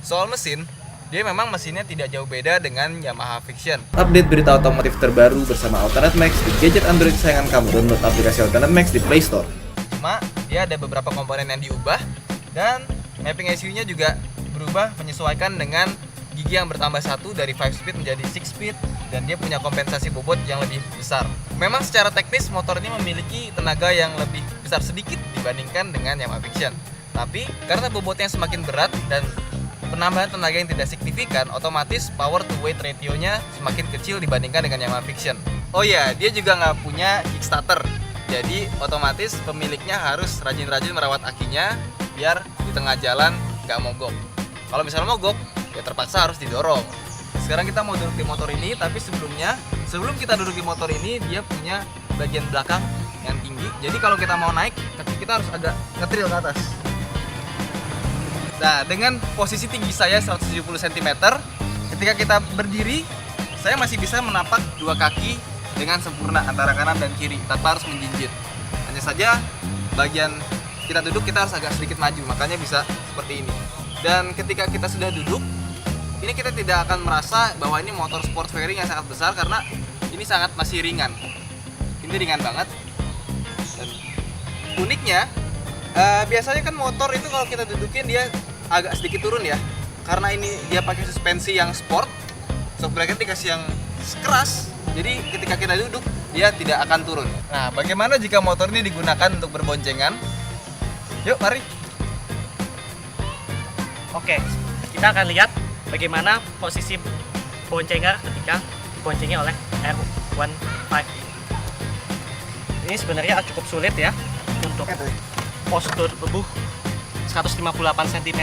Soal mesin, dia memang mesinnya tidak jauh beda dengan Yamaha Vixion. Update berita otomotif terbaru bersama Alternate Max di gadget Android kesayangan kamu. Download aplikasi Alternate Max di Play Store. Cuma dia ada beberapa komponen yang diubah dan mapping ECU-nya juga berubah menyesuaikan dengan gigi yang bertambah 1 dari 5 speed menjadi 6 speed, dan dia punya kompensasi bobot yang lebih besar. Memang secara teknis motor ini memiliki tenaga yang lebih besar sedikit dibandingkan dengan Yamaha Vixion. Tapi karena bobotnya semakin berat dan penambahan tenaga yang tidak signifikan, otomatis power to weight ratio-nya semakin kecil dibandingkan dengan Yamaha Vixion. Oh iya, dia juga nggak punya kickstarter. Jadi otomatis pemiliknya harus rajin-rajin merawat akinya biar di tengah jalan nggak mogok. Kalau misalnya mogok, ya terpaksa harus didorong. Sekarang kita mau duduk di motor ini, tapi sebelum kita duduk di motor ini, dia punya bagian belakang yang tinggi. Jadi kalau kita mau naik, kaki kita harus agak ngetril ke atas. Nah, dengan posisi tinggi saya 170 cm, ketika kita berdiri, saya masih bisa menapak dua kaki dengan sempurna antara kanan dan kiri tanpa harus menjinjit. Hanya saja bagian kita duduk kita harus agak sedikit maju, makanya bisa seperti ini. Dan ketika kita sudah duduk, ini kita tidak akan merasa bahwa ini motor sport fairing yang sangat besar karena ini sangat masih ringan. Ini ringan banget. Dan uniknya, biasanya kan motor itu kalau kita dudukin dia agak sedikit turun ya. Karena ini dia pakai suspensi yang sport, shock bracket dikasih yang keras. Jadi ketika kita duduk dia tidak akan turun. Nah, bagaimana jika motor ini digunakan untuk berboncengan? Yuk, mari. Oke, kita akan lihat bagaimana posisi boncengan ketika diboncengi oleh R15. Ini sebenarnya cukup sulit ya untuk postur tubuh 158 cm.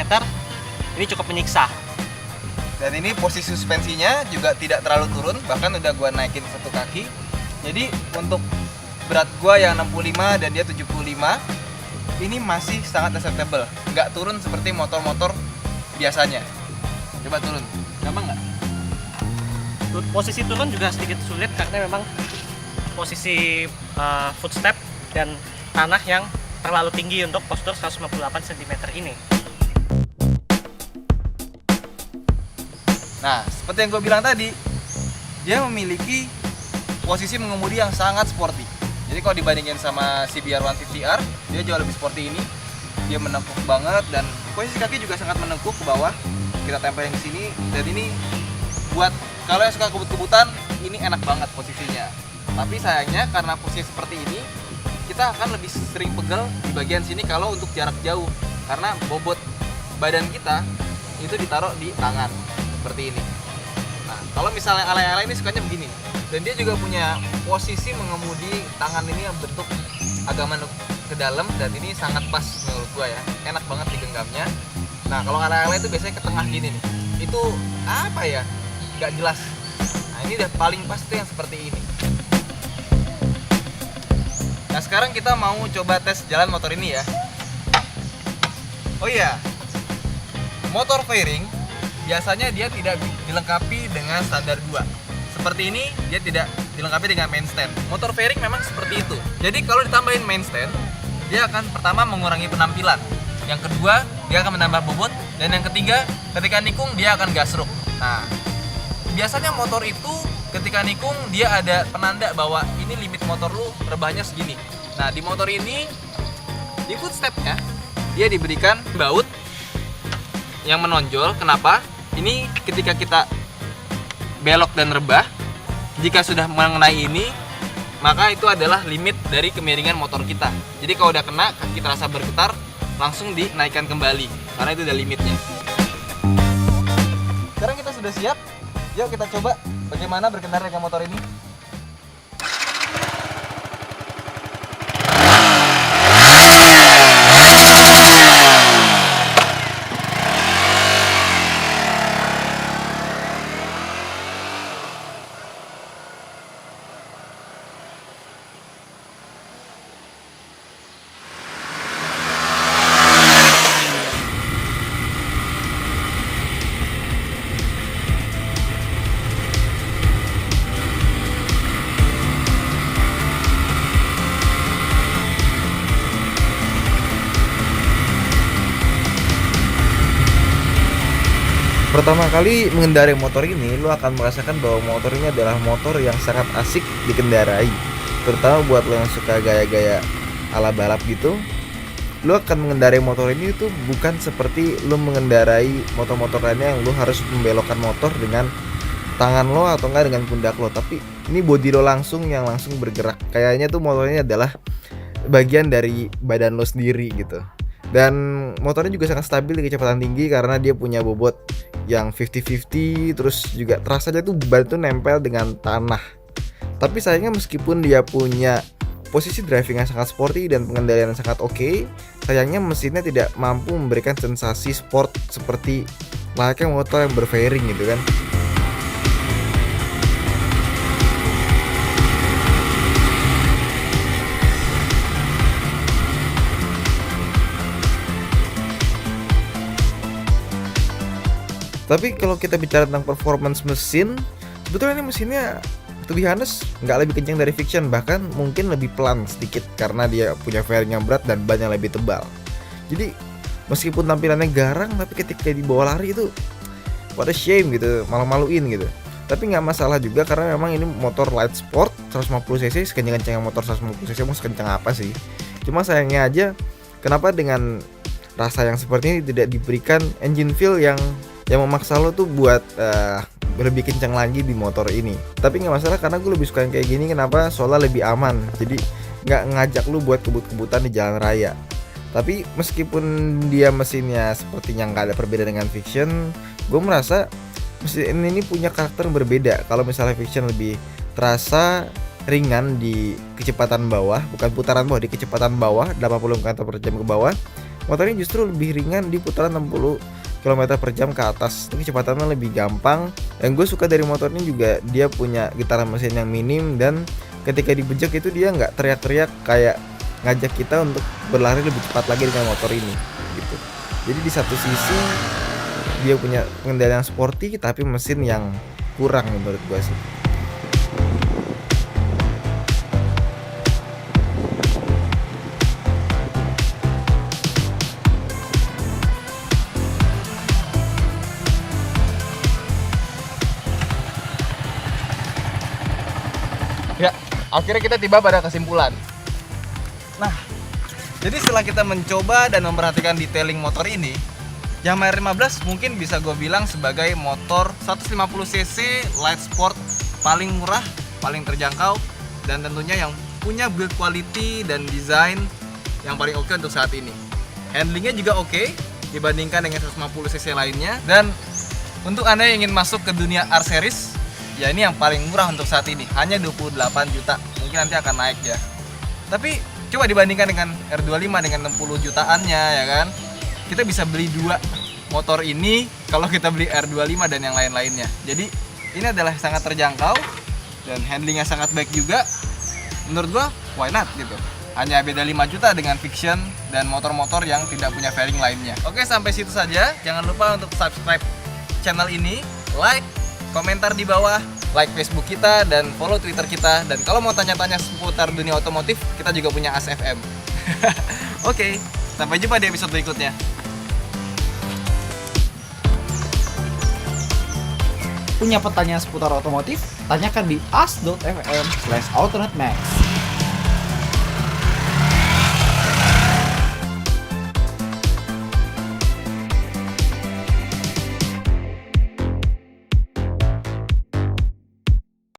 Ini cukup menyiksa. Dan ini posisi suspensinya juga tidak terlalu turun, bahkan udah gua naikin satu kaki. Jadi untuk berat gua yang 65 dan dia 75, ini masih sangat acceptable. Nggak turun seperti motor-motor biasanya. Coba turun, gampang nggak? Posisi turun juga sedikit sulit karena memang posisi footstep dan tanah yang terlalu tinggi untuk postur 158 cm ini. Nah, seperti yang gue bilang tadi, dia memiliki posisi mengemudi yang sangat sporty. Jadi kalau dibandingin sama CBR 150R, dia jauh lebih sporty ini. Dia menekuk banget dan posisi kaki juga sangat menekuk ke bawah. Kita tempelin di sini, dan ini buat kalau yang suka kebut-kebutan, ini enak banget posisinya. Tapi sayangnya karena posisi seperti ini, kita akan lebih sering pegel di bagian sini kalau untuk jarak jauh, karena bobot badan kita itu ditaruh di tangan seperti ini. Nah, kalau misalnya alay-alay ini sukanya begini. Dan dia juga punya posisi mengemudi tangan ini yang bentuk agak menukik ke dalam, dan ini sangat pas menurut gua ya. Enak banget digenggamnya. Nah, kalau alay-alay itu biasanya ke tengah gini nih. Itu apa ya? Nggak jelas. Nah, ini udah paling pas tuh yang seperti ini. Nah, sekarang kita mau coba tes jalan motor ini ya. Oh iya, motor fairing biasanya dia tidak dilengkapi dengan standar 2. Seperti ini, dia tidak dilengkapi dengan main stand. Motor fairing memang seperti itu. Jadi kalau ditambahin main stand, dia akan pertama mengurangi penampilan. Yang kedua, dia akan menambah bobot. Dan yang ketiga, ketika nikung dia akan gasruk. Nah, biasanya motor itu ketika nikung dia ada penanda bahwa ini limit motor lu rebahnya segini. Nah, di motor ini di footstepnya dia diberikan baut yang menonjol. Kenapa? Ini ketika kita belok dan rebah, jika sudah mengenai ini, maka itu adalah limit dari kemiringan motor kita. Jadi kalau udah kena, kaki terasa bergetar, langsung dinaikkan kembali karena itu udah limitnya. Sekarang kita sudah siap. Yuk kita coba bagaimana berkendara dengan motor ini. Pertama kali mengendarai motor ini, lo akan merasakan bahwa motor ini adalah motor yang sangat asik dikendarai. Terutama buat lo yang suka gaya-gaya ala balap gitu, lo akan mengendarai motor ini tuh bukan seperti lo mengendarai motor-motor lainnya yang lo harus membelokkan motor dengan tangan lo atau enggak dengan pundak lo, tapi ini body lo langsung yang langsung bergerak. Kayaknya tuh motornya adalah bagian dari badan lo sendiri gitu. Dan motornya juga sangat stabil di kecepatan tinggi karena dia punya bobot yang 50-50, terus juga terasanya tuh ban tuh nempel dengan tanah. Tapi sayangnya meskipun dia punya posisi driving yang sangat sporty dan pengendalian yang sangat oke, sayangnya mesinnya tidak mampu memberikan sensasi sport seperti layaknya motor yang berfairing gitu kan. Tapi kalau kita bicara tentang performance mesin, sebetulnya ini mesinnya to be honest nggak lebih kencang dari Fiction, bahkan mungkin lebih pelan sedikit karena dia punya fairing yang berat dan ban yang lebih tebal. Jadi meskipun tampilannya garang, tapi ketika dibawa lari itu what a shame gitu, malu-maluin gitu. Tapi nggak masalah juga karena memang ini motor light sport 150cc, sekencang-kencangnya motor 150cc mau sekencang apa sih. Cuma sayangnya aja kenapa dengan rasa yang seperti ini tidak diberikan engine feel yang memaksa lo tuh buat lebih kencang lagi di motor ini. Tapi nggak masalah karena gue lebih suka yang kayak gini. Kenapa? Soalnya lebih aman, jadi nggak ngajak lo buat kebut-kebutan di jalan raya. Tapi meskipun dia mesinnya sepertinya nggak ada perbedaan dengan Fiction, gue merasa mesin ini punya karakter yang berbeda. Kalau misalnya Fiction lebih terasa ringan di kecepatan bawah, bukan putaran bawah, di kecepatan bawah 80 km/jam ke bawah, motor ini justru lebih ringan di putaran 60 km/jam ke atas. Itu kecepatannya lebih gampang. Yang gue suka dari motor ini juga dia punya getaran mesin yang minim, dan ketika dibejek itu dia nggak teriak-teriak kayak ngajak kita untuk berlari lebih cepat lagi dengan motor ini gitu. Jadi di satu sisi dia punya pengendalian sporty tapi mesin yang kurang menurut gue sih. Ya, akhirnya kita tiba pada kesimpulan. Nah, jadi setelah kita mencoba dan memperhatikan detailing motor ini, Yamaha R15 mungkin bisa gue bilang sebagai motor 150cc light sport paling murah, paling terjangkau, dan tentunya yang punya build quality dan desain yang paling oke untuk saat ini. Handlingnya juga oke dibandingkan dengan 150cc lainnya. Dan untuk Anda yang ingin masuk ke dunia R series, ya ini yang paling murah untuk saat ini, hanya 28 juta. Mungkin nanti akan naik ya. Tapi coba dibandingkan dengan R25 dengan 60 jutaannya ya kan. Kita bisa beli dua motor ini kalau kita beli R25 dan yang lain-lainnya. Jadi ini adalah sangat terjangkau dan handlingnya sangat baik juga. Menurut gua why not gitu. Hanya beda 5 juta dengan Fiction dan motor-motor yang tidak punya fairing lainnya. Oke, sampai situ saja. Jangan lupa untuk subscribe channel ini, like, komentar di bawah, like Facebook kita dan follow Twitter kita. Dan kalau mau tanya-tanya seputar dunia otomotif, kita juga punya ASFM. Oke, sampai jumpa di episode berikutnya. Punya pertanyaan seputar otomotif? Tanyakan di as.fm/alternatemax.